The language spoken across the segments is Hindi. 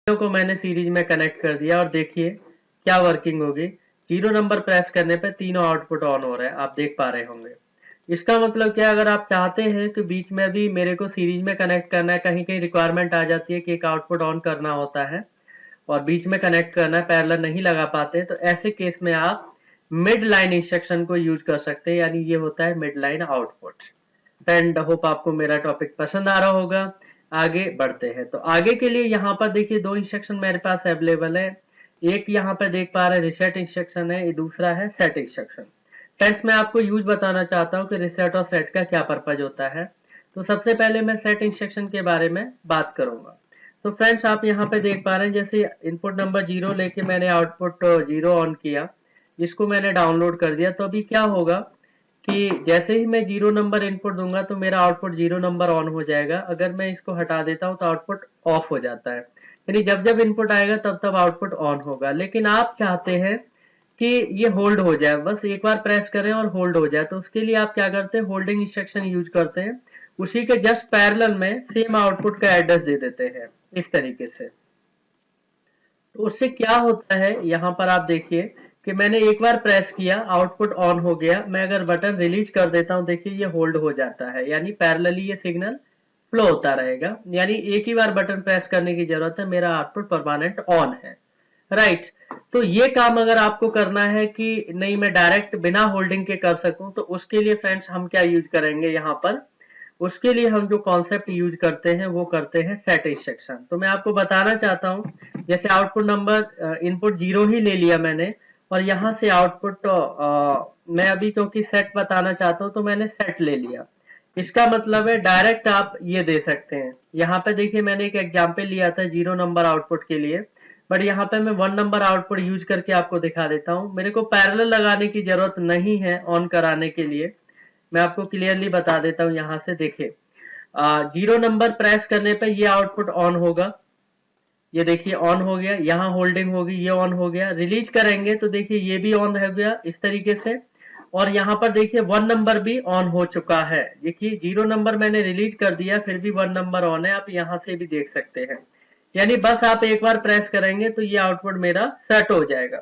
को मैंने सीरीज में कनेक्ट कर दिया और देखिए क्या वर्किंग होगी। 0 नंबर प्रेस करने पे तीनों आउटपुट ऑन हो रहे हैं, आप देख पा रहे होंगे। इसका मतलब क्या, अगर आप चाहते हैं कि बीच में भी मेरे को सीरीज में कनेक्ट करना है, कहीं कहीं रिक्वायरमेंट आ जाती है कि एक आउटपुट ऑन करना होता है और बीच में कनेक्ट करना है, पैरेलल नहीं लगा पाते, तो ऐसे केस में आप मिड लाइन इंस्ट्रक्शन को यूज कर सकते हैं, यानी ये होता है mid line output. And hope आपको मेरा टॉपिक पसंद आ रहा होगा। आगे बढ़ते हैं, तो आगे के लिए यहाँ पर देखिए दो इंस्ट्रक्शन मेरे पास अवेलेबल है। एक यहाँ पर देख पा रहे हैं रिसेट इंस्ट्रक्शन है, ये दूसरा है सेट इंस्ट्रक्शन। फ्रेंड्स मैं आपको यूज बताना चाहता हूँ कि रिसेट और सेट का क्या पर्पज होता है। तो सबसे पहले मैं सेट इंस्ट्रक्शन के बारे में बात करूंगा। तो फ्रेंड्स आप यहाँ पे देख पा रहे हैं, जैसे इनपुट नंबर 0 लेके मैंने आउटपुट 0 ऑन किया, इसको मैंने डाउनलोड कर दिया, तो अभी क्या होगा कि जैसे ही मैं 0 नंबर इनपुट दूंगा तो मेरा आउटपुट 0 नंबर ऑन हो जाएगा। अगर मैं इसको हटा देता हूं तो आउटपुट ऑफ हो जाता है, यानी जब जब इनपुट आएगा तब तब आउटपुट ऑन होगा। लेकिन आप चाहते हैं कि ये होल्ड हो जाए, बस एक बार प्रेस करें और होल्ड हो जाए, तो उसके लिए आप क्या करते हैं, होल्डिंग इंस्ट्रक्शन यूज करते हैं। उसी के जस्ट पैरेलल में सेम आउटपुट का एड्रेस दे देते हैं इस तरीके से। तो उससे क्या होता है, यहाँ पर आप देखिए कि मैंने एक बार प्रेस किया, आउटपुट ऑन हो गया। मैं अगर बटन रिलीज कर देता हूं, देखिए ये होल्ड हो जाता है, यानी पैरेलली ये सिग्नल फ्लो होता रहेगा, यानी एक ही बार बटन प्रेस करने की जरूरत है, मेरा आउटपुट परमानेंट ऑन है। राइट। तो ये काम अगर आपको करना है कि नहीं मैं डायरेक्ट बिना होल्डिंग के कर सकूं, तो उसके लिए फ्रेंड्स हम क्या यूज करेंगे यहाँ पर, उसके लिए हम जो कॉन्सेप्ट यूज करते हैं वो करते हैं सेट इंस्ट्रक्शन। तो मैं आपको बताना चाहता हूं, जैसे आउटपुट नंबर इनपुट 0 ही ले लिया मैंने, और यहां से आउटपुट मैं अभी क्योंकि सेट बताना चाहता हूं तो मैंने सेट ले लिया। इसका मतलब है डायरेक्ट आप ये दे सकते हैं। यहाँ पे देखिए मैंने एक एग्जाम्पल लिया था 0 नंबर आउटपुट के लिए, बट यहाँ पे मैं 1 नंबर आउटपुट यूज करके आपको दिखा देता हूँ। मेरे को पैरेलल लगाने की जरूरत नहीं है ऑन कराने के लिए, मैं आपको क्लियरली बता देता हूँ। यहाँ से देखिए 0 नंबर प्रेस करने पे ये आउटपुट ऑन होगा, ये देखिए ऑन हो गया, यहाँ होल्डिंग होगी, ये ऑन हो गया। रिलीज करेंगे तो देखिए ये भी ऑन हो गया इस तरीके से, और यहाँ पर देखिए 1 नंबर भी ऑन हो चुका है। देखिए 0 नंबर मैंने रिलीज कर दिया, फिर भी 1 नंबर ऑन है, आप यहाँ से भी देख सकते हैं। यानी बस आप एक बार प्रेस करेंगे तो ये आउटपुट मेरा सेट हो जाएगा।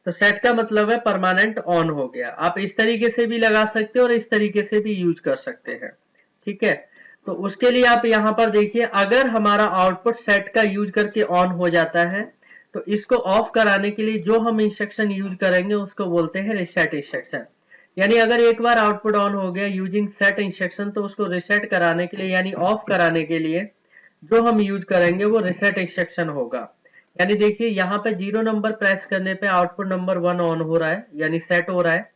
तो सेट का मतलब है परमानेंट ऑन हो गया। आप इस तरीके से भी लगा सकते हो और इस तरीके से भी यूज कर सकते हैं, ठीक है। तो उसके लिए आप यहाँ पर देखिए, अगर हमारा आउटपुट सेट का यूज करके ऑन हो जाता है, तो इसको ऑफ कराने के लिए जो हम इंस्ट्रक्शन यूज करेंगे उसको बोलते हैं रिसेट इंस्ट्रक्शन। यानी अगर एक बार आउटपुट ऑन हो गया यूजिंग सेट इंस्ट्रक्शन, तो उसको रिसेट कराने के लिए यानी ऑफ कराने के लिए जो हम यूज करेंगे वो रिसेट इंस्ट्रक्शन होगा। यानी देखिए यहाँ पे 0 नंबर प्रेस करने पे आउटपुट नंबर 1 ऑन हो रहा है, यानी सेट हो रहा है,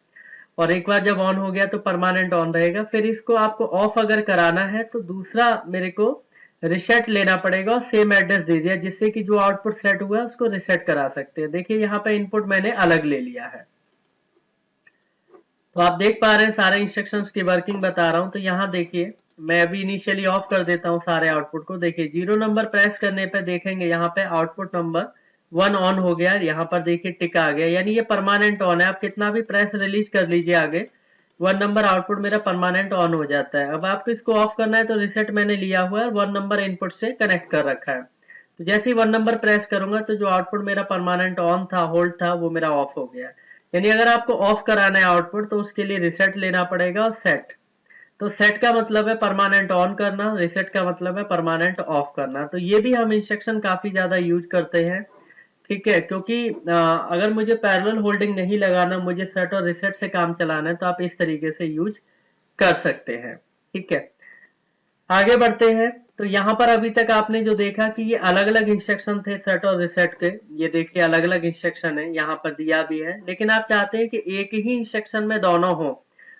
और एक बार जब ऑन हो गया तो परमानेंट ऑन रहेगा। फिर इसको आपको ऑफ अगर कराना है तो दूसरा मेरे को रिसेट लेना पड़ेगा और सेम एड्रेस दे दिया, जिससे कि जो आउटपुट सेट हुआ है उसको रिसेट करा सकते हैं। देखिए यहाँ पे इनपुट मैंने अलग ले लिया है, तो आप देख पा रहे हैं सारे इंस्ट्रक्शंस की वर्किंग बता रहा हूं। तो यहाँ देखिए मैं अभी इनिशियली ऑफ कर देता हूं सारे आउटपुट को। देखिए 0 नंबर प्रेस करने पे देखेंगे यहाँ पे आउटपुट नंबर 1 ऑन हो गया, यहाँ पर देखिए टिक आ गया, यानी ये परमानेंट ऑन है। आप कितना भी प्रेस रिलीज कर लीजिए आगे, 1 नंबर आउटपुट मेरा परमानेंट ऑन हो जाता है। अब आपको इसको ऑफ करना है तो रिसेट मैंने लिया हुआ है, 1 नंबर इनपुट से कनेक्ट कर रखा है। तो जैसे ही 1 नंबर प्रेस करूंगा तो जो आउटपुट मेरा परमानेंट ऑन था, होल्ड था, वो मेरा ऑफ हो गया। यानी अगर आपको ऑफ कराना है आउटपुट तो उसके लिए रिसेट लेना पड़ेगा और सेट। तो सेट का मतलब है परमानेंट ऑन करना, रिसेट का मतलब है परमानेंट ऑफ करना। तो ये भी हम इंस्ट्रक्शन काफी ज्यादा यूज करते हैं, ठीक है, क्योंकि अगर मुझे पैरेलल होल्डिंग नहीं लगाना, मुझे सेट और रिसेट से काम चलाना है, तो आप इस तरीके से यूज कर सकते हैं, ठीक है। आगे बढ़ते हैं, तो यहाँ पर अभी तक आपने जो देखा कि ये अलग अलग इंस्ट्रक्शन थे सेट और रिसेट के, ये देखिए अलग अलग इंस्ट्रक्शन है, यहाँ पर दिया भी है। लेकिन आप चाहते हैं कि एक ही इंस्ट्रक्शन में दोनों हो,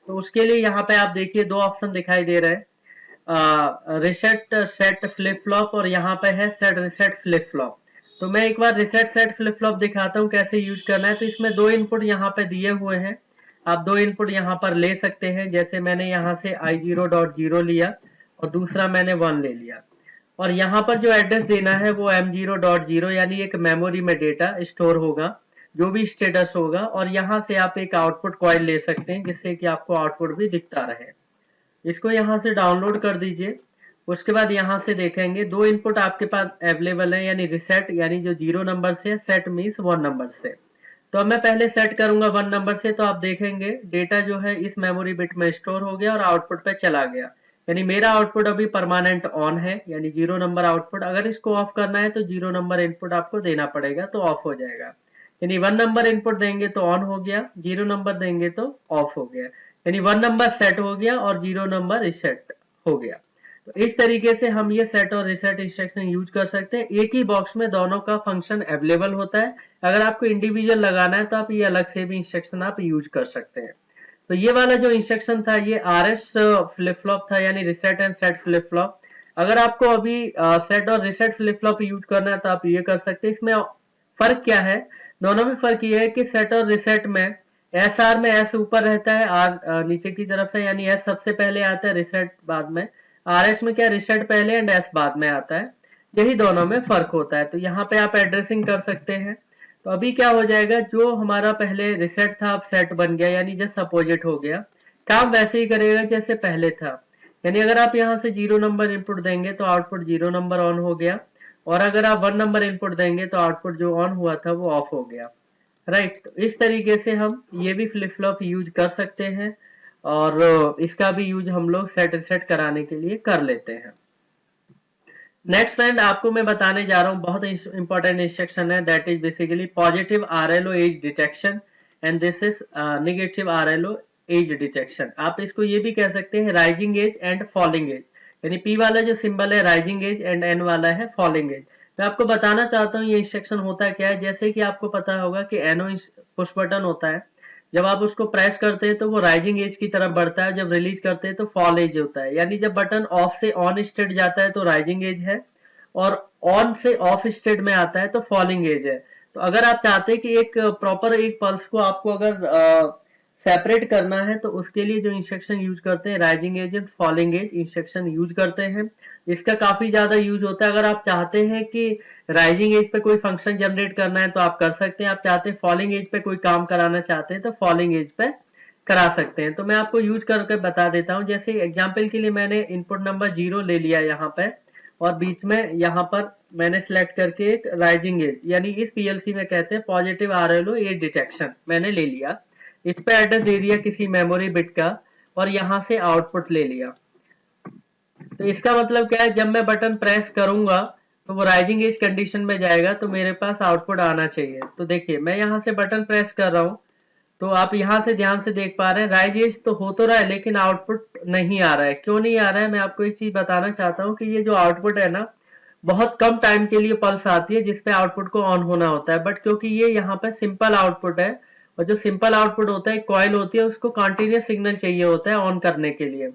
तो उसके लिए यहाँ पे आप देखिए दो ऑप्शन दिखाई दे रहे हैं, रिसेट सेट फ्लिप फ्लॉप, और यहाँ पे है सेट रिसेट फ्लिप फ्लॉप। तो मैं एक बार रिसेट सेट फ्लिप फ्लॉप दिखाता हूँ कैसे यूज करना है। तो इसमें दो इनपुट यहाँ पे दिए हुए हैं, आप दो इनपुट यहाँ पर ले सकते हैं। जैसे मैंने यहाँ से i0.0 लिया और दूसरा मैंने 1 ले लिया, और यहाँ पर जो एड्रेस देना है वो m0.0, यानी एक मेमोरी में डेटा स्टोर होगा, जो भी स्टेटस होगा। और यहाँ से आप एक आउटपुट कॉइल ले सकते हैं जिससे कि आपको आउटपुट भी दिखता रहे। इसको यहाँ से डाउनलोड कर दीजिए। उसके बाद यहाँ से देखेंगे 2 इनपुट आपके पास अवेलेबल है, यानी रिसेट यानी जो 0 नंबर से, सेट मीन्स 1 नंबर से। तो अब मैं पहले सेट करूंगा 1 नंबर से, तो आप देखेंगे डेटा जो है इस मेमोरी बिट में स्टोर हो गया और आउटपुट पे चला गया। यानी मेरा आउटपुट अभी परमानेंट ऑन है, यानी 0 नंबर आउटपुट। अगर इसको ऑफ करना है तो 0 नंबर इनपुट आपको देना पड़ेगा, तो ऑफ हो जाएगा। यानी 1 नंबर इनपुट देंगे तो ऑन हो गया, 0 नंबर देंगे तो ऑफ हो गया। यानी 1 नंबर सेट हो गया और 0 नंबर रिसेट हो गया। तो इस तरीके से हम ये सेट और रिसेट इंस्ट्रक्शन यूज कर सकते हैं। एक ही बॉक्स में दोनों का फंक्शन अवेलेबल होता है। अगर आपको इंडिविजुअल लगाना है तो आप ये अलग से भी इंस्ट्रक्शन आप यूज कर सकते हैं। तो ये वाला जो इंस्ट्रक्शन था ये RS फ्लिप फ्लॉप था, यानी RISAT and set flip flop. अगर आपको अभी सेट और रिसेट फ्लिप फ्लॉप यूज करना है तो आप ये कर सकते हैं। इसमें फर्क क्या है, दोनों में फर्क ये है कि सेट और रिसेट में SR में S ऊपर रहता है, R नीचे की तरफ है, यानी S सबसे पहले आता है, रिसेट बाद में। RS में क्या, रिसेट पहले एंड S बाद में आता है। यही दोनों में फर्क होता है। तो यहाँ पे आप एड्रेसिंग कर सकते हैं। तो अभी क्या हो जाएगा, जो हमारा पहले रिसेट था अब सेट बन गया, यानी जस्ट अपोजिट हो गया। काम वैसे ही करेगा जैसे पहले था। यानी अगर आप यहाँ से 0 नंबर इनपुट देंगे तो आउटपुट 0 नंबर ऑन हो गया, और अगर आप 1 नंबर इनपुट देंगे तो आउटपुट जो ऑन हुआ था वो ऑफ हो गया। राइट, तो इस तरीके से हम ये भी फ्लिप फ्लॉप यूज कर सकते हैं, और इसका भी यूज हम लोग सेट रिसेट कराने के लिए कर लेते हैं। नेक्स्ट फ्रेंड, आपको मैं बताने जा रहा हूँ बहुत इंपॉर्टेंट इंस्ट्रक्शन है, that is basically positive RLO edge detection and this is negative RLO edge detection. आप इसको ये भी कह सकते हैं rising edge and falling edge. यानी P वाला जो सिंबल है राइजिंग एज एंड N वाला है फॉलिंग एज। मैं आपको बताना चाहता हूँ ये इंस्ट्रक्शन होता क्या है। जैसे कि आपको पता होगा कि NO पुश बटन होता है, जब आप उसको प्रेस करते हैं तो वो राइजिंग एज की तरफ बढ़ता है, जब रिलीज करते हैं तो फॉल एज होता है। यानी जब बटन ऑफ से ऑन स्टेट जाता है तो राइजिंग एज है, और ऑन से ऑफ स्टेट में आता है तो फॉलिंग एज है। तो अगर आप चाहते हैं कि एक प्रॉपर एक पल्स को आपको अगर सेपरेट करना है तो उसके लिए जो इंस्ट्रक्शन यूज करते हैं rising edge and falling edge instruction use करते हैं। इसका काफी ज्यादा यूज होता है। अगर आप चाहते हैं कि राइजिंग एज पे कोई फंक्शन जनरेट करना है तो आप कर सकते हैं, आप चाहते हैं फॉलिंग एज पे कोई काम कराना चाहते हैं तो फॉलिंग एज पे करा सकते हैं। तो मैं आपको यूज करके बता देता हूं। जैसे एग्जांपल के लिए मैंने इनपुट नंबर 0 ले लिया यहाँ पे, और बीच में यहाँ पर मैंने सिलेक्ट करके एक राइजिंग एज, यानी इस PLC में कहते हैं पॉजिटिव RLO एज डिटेक्शन मैंने ले लिया। इस पे एड्रेस दे दिया किसी मेमोरी बिट का, और यहाँ से आउटपुट ले लिया। तो इसका मतलब क्या है, जब मैं बटन प्रेस करूंगा तो वो राइजिंग एज कंडीशन में जाएगा, तो मेरे पास आउटपुट आना चाहिए। तो देखिए मैं यहाँ से बटन प्रेस कर रहा हूँ, तो आप यहाँ से ध्यान से देख पा रहे हैं राइज एज तो हो तो रहा है लेकिन आउटपुट नहीं आ रहा है। क्यों नहीं आ रहा है, मैं आपको एक चीज बताना चाहता हूँ कि ये जो आउटपुट है ना, बहुत कम टाइम के लिए पल्स आती है जिसपे आउटपुट को ऑन होना होता है। बट क्योंकि ये यहाँ पे सिंपल आउटपुट है, और जो सिंपल आउटपुट होता है कॉइल होती है, उसको कंटिन्यूस सिग्नल चाहिए होता है ऑन करने के लिए।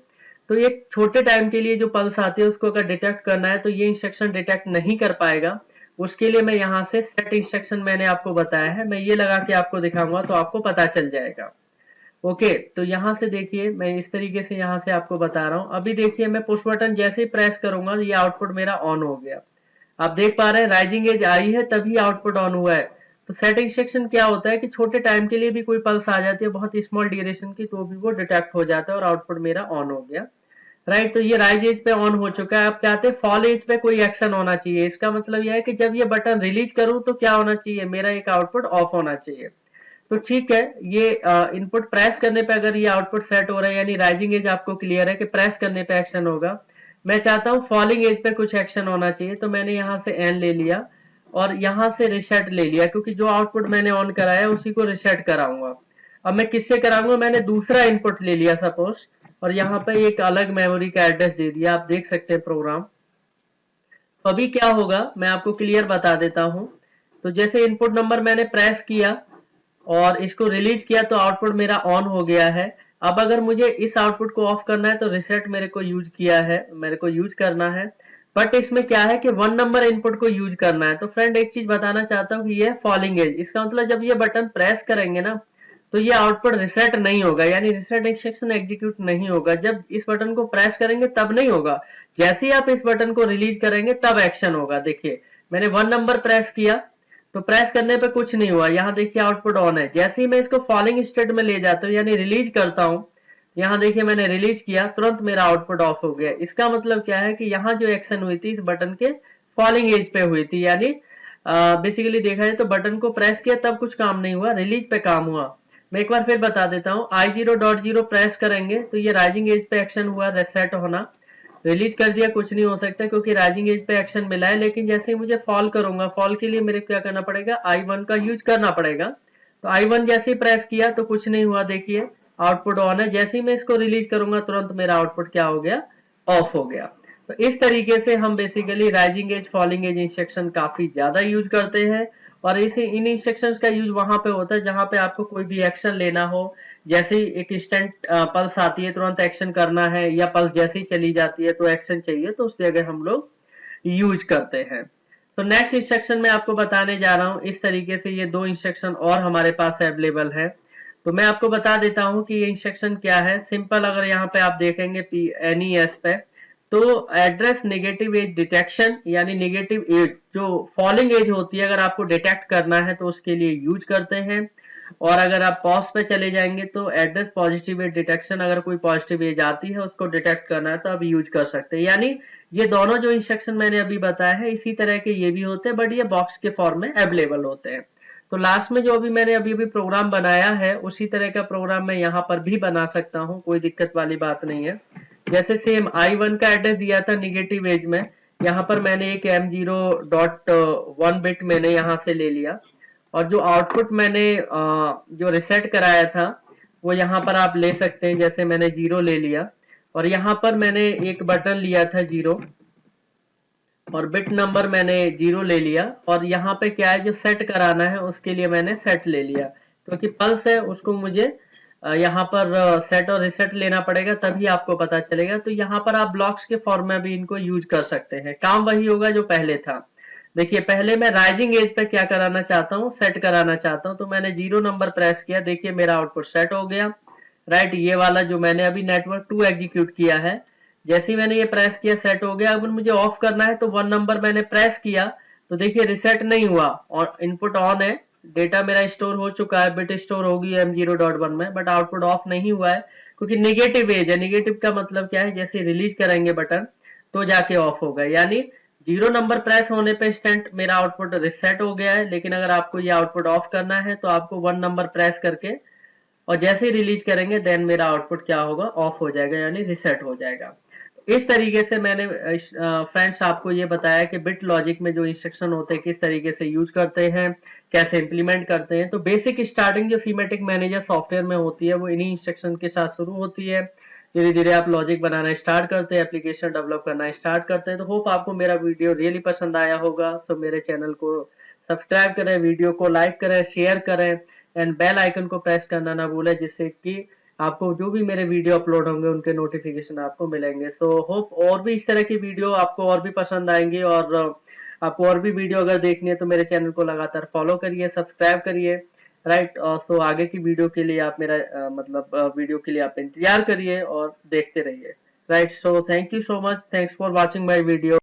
तो ये छोटे टाइम के लिए जो पल्स आती है उसको अगर डिटेक्ट करना है तो ये इंस्ट्रक्शन डिटेक्ट नहीं कर पाएगा। उसके लिए मैं यहाँ से सेट इंस्ट्रक्शन मैंने आपको बताया है, मैं ये लगा के आपको दिखाऊंगा तो आपको पता चल जाएगा। ओके, तो यहाँ से देखिए मैं इस तरीके से यहाँ से आपको बता रहा हूँ। अभी देखिए मैं पुश बटन जैसे ही प्रेस करूंगा ये आउटपुट मेरा ऑन हो गया। आप देख पा रहे हैं राइजिंग एज आई है तभी आउटपुट ऑन हुआ है। तो सेट इंस्ट्रक्शन क्या होता है कि छोटे टाइम के लिए भी कोई पल्स आ जाती है बहुत स्मॉल ड्यूरेशन की, तो भी वो डिटेक्ट हो जाता है और आउटपुट मेरा ऑन हो गया। राइट, तो ये राइज एज पे ऑन हो चुका है। आप चाहते हैं फॉल एज पे कोई एक्शन होना चाहिए। इसका मतलब यह है कि जब ये बटन रिलीज करूं तो क्या होना चाहिए, मेरा एक आउटपुट ऑफ होना चाहिए। तो ठीक है, ये इनपुट प्रेस करने पे अगर ये आउटपुट सेट हो रहा है, यानी राइजिंग एज आपको क्लियर है कि प्रेस करने पे एक्शन होगा। मैं चाहता हूँ फॉलिंग एज पे कुछ एक्शन होना चाहिए, तो मैंने यहाँ से एन ले लिया और यहाँ से रिसेट ले लिया, क्योंकि जो आउटपुट मैंने ऑन कराया उसी को रिसेट कराऊंगा। अब मैं किससे कराऊंगा, मैंने दूसरा इनपुट ले लिया सपोज, और यहाँ पे एक अलग मेमोरी का एड्रेस दे दिया। आप देख सकते हैं प्रोग्राम। तो अभी क्या होगा मैं आपको क्लियर बता देता हूं। तो जैसे इनपुट नंबर मैंने प्रेस किया और इसको रिलीज किया तो आउटपुट मेरा ऑन हो गया है। अब अगर मुझे इस आउटपुट को ऑफ करना है तो रिसेट मेरे को यूज किया है, मेरे को यूज करना है। बट इसमें क्या है कि 1 नंबर इनपुट को यूज करना है। तो फ्रेंड एक चीज बताना चाहता हूँ कि ये फॉलिंग एज, इसका मतलब जब ये बटन प्रेस करेंगे ना तो ये आउटपुट रिसेट नहीं होगा, यानी रिसेट इंस्ट्रक्शन एग्जीक्यूट नहीं होगा। जब इस बटन को प्रेस करेंगे तब नहीं होगा, जैसे ही आप इस बटन को रिलीज करेंगे तब एक्शन होगा। देखिए मैंने 1 नंबर प्रेस किया तो प्रेस करने पे कुछ नहीं हुआ, यहाँ देखिए आउटपुट ऑन है। जैसे ही मैं इसको फॉलिंग स्टेट में ले जाता हूँ यानी रिलीज करता हूँ, यहाँ देखिए मैंने रिलीज किया, तुरंत मेरा आउटपुट ऑफ हो गया। इसका मतलब क्या है कि यहाँ जो एक्शन हुई थी इस बटन के फॉलिंग एज पे हुई थी, यानी बेसिकली देखा जाए तो बटन को प्रेस किया तब कुछ काम नहीं हुआ, रिलीज पे काम हुआ। मैं एक बार फिर बता देता हूँ, I0.0 प्रेस करेंगे तो ये राइजिंग एज पे एक्शन हुआ, रेसेट होना। रिलीज कर दिया कुछ नहीं हो सकता क्योंकि राइजिंग एज पे एक्शन मिला है, लेकिन जैसे ही मुझे फॉल करूंगा, फॉल के लिए मेरे क्या करना पड़ेगा, I1 का यूज करना पड़ेगा। तो I1 जैसे ही प्रेस किया तो कुछ नहीं हुआ, देखिए आउटपुट ऑन है। जैसे ही मैं इसको रिलीज करूंगा तुरंत मेरा आउटपुट क्या हो गया, ऑफ हो गया। तो इस तरीके से हम basically rising edge falling edge instruction काफी ज्यादा यूज करते हैं। और इसे इन इंस्ट्रक्शंस का यूज वहां पे होता है जहां पे आपको कोई भी एक्शन लेना हो, जैसे ही एक इंस्टेंट पल्स आती है तुरंत एक्शन करना है, या पल्स जैसे ही चली जाती है तो एक्शन चाहिए, तो उस जगह हम लोग यूज करते हैं। तो नेक्स्ट इंस्ट्रक्शन मैं आपको बताने जा रहा हूँ, इस तरीके से ये दो इंस्ट्रक्शन और हमारे पास अवेलेबल है। तो मैं आपको बता देता हूँ कि ये इंस्ट्रक्शन क्या है। सिंपल, अगर यहाँ पे आप देखेंगे NES पे, तो एड्रेस नेगेटिव एज डिटेक्शन, यानी नेगेटिव एज जो फॉलिंग एज होती है अगर आपको डिटेक्ट करना है तो उसके लिए यूज करते हैं। और अगर आप पॉज पे चले जाएंगे तो एड्रेस पॉजिटिव एज डिटेक्शन, अगर कोई पॉजिटिव एज आती है उसको डिटेक्ट करना है तो आप यूज कर सकते हैं। यानी ये दोनों जो इंस्ट्रक्शन मैंने अभी बताया है इसी तरह के ये भी होते हैं, बट ये बॉक्स के फॉर्म में अवेलेबल होते हैं। तो लास्ट में जो अभी मैंने अभी प्रोग्राम बनाया है उसी तरह का प्रोग्राम मैं यहाँ पर भी बना सकता हूँ, कोई दिक्कत वाली बात नहीं है। जैसे सेम I1 का एड्रेस दिया था निगेटिव एज में, यहाँ पर मैंने एक M0.1 बिट मैंने यहाँ से ले लिया, और जो आउटपुट मैंने जो रिसेट कराया था वो यहाँ पर आप ले सकते हैं। जैसे मैंने 0 ले लिया, और यहाँ पर मैंने एक बटन लिया था 0, और बिट नंबर मैंने 0 ले लिया, और यहाँ पे क्या है जो सेट कराना है उसके लिए मैंने सेट ले लिया, क्योंकि पल्स है उसको मुझे यहाँ पर सेट और रिसेट लेना पड़ेगा तभी आपको पता चलेगा। तो यहाँ पर आप ब्लॉक्स के फॉर्म में भी इनको यूज कर सकते हैं, काम वही होगा जो पहले था। देखिए पहले मैं राइजिंग एज पे क्या कराना चाहता हूँ, सेट कराना चाहता हूँ, तो मैंने 0 नंबर प्रेस किया, देखिए मेरा आउटपुट सेट हो गया। राइट, ये वाला जो मैंने अभी नेटवर्क 2 एग्जीक्यूट किया है, जैसे ही मैंने ये प्रेस किया सेट हो गया। अब मुझे ऑफ करना है तो 1 नंबर मैंने प्रेस किया, तो देखिए रिसेट नहीं हुआ और इनपुट ऑन है, डेटा मेरा स्टोर हो चुका है, बिट स्टोर होगी M0.1 में, बट आउटपुट ऑफ नहीं हुआ है क्योंकि निगेटिव एज है। निगेटिव का मतलब क्या है, जैसे रिलीज करेंगे बटन तो जाके ऑफ होगा, यानी 0 नंबर प्रेस होने पे इंस्टेंट मेरा आउटपुट रिसेट हो गया है। लेकिन अगर आपको ये आउटपुट ऑफ करना है तो आपको 1 नंबर प्रेस करके और जैसे ही रिलीज करेंगे देन मेरा आउटपुट क्या होगा, ऑफ हो जाएगा, यानी रिसेट हो जाएगा। तो इस तरीके से मैंने फ्रेंड्स आपको ये बताया कि बिट लॉजिक में जो इंस्ट्रक्शन होते हैं किस तरीके से यूज करते हैं, कैसे इंप्लीमेंट करते हैं। तो बेसिक स्टार्टिंग जो सीमेटिक मैनेजर सॉफ्टवेयर में होती है वो इन्हीं इंस्ट्रक्शन के साथ शुरू होती है। धीरे धीरे आप लॉजिक बनाना स्टार्ट करते हैं, एप्लीकेशन डेवलप करना स्टार्ट करते हैं। तो होप आपको मेरा वीडियो रियली पसंद आया होगा। तो मेरे चैनल को सब्सक्राइब करें, वीडियो को लाइक करें, शेयर करें, एंड बेल आइकन को प्रेस करना ना भूलें, जिससे कि आपको जो भी मेरे वीडियो अपलोड होंगे उनके नोटिफिकेशन आपको मिलेंगे। सो होप और भी इस तरह की वीडियो आपको और भी पसंद आएंगी, और आपको और भी वीडियो अगर देखनी है तो मेरे चैनल को लगातार फॉलो करिए, सब्सक्राइब करिए। राइट, सो आगे की वीडियो के लिए आप मेरा वीडियो के लिए आप इंतजार करिए और देखते रहिए। Right, so thank you so much, thanks for watching my video.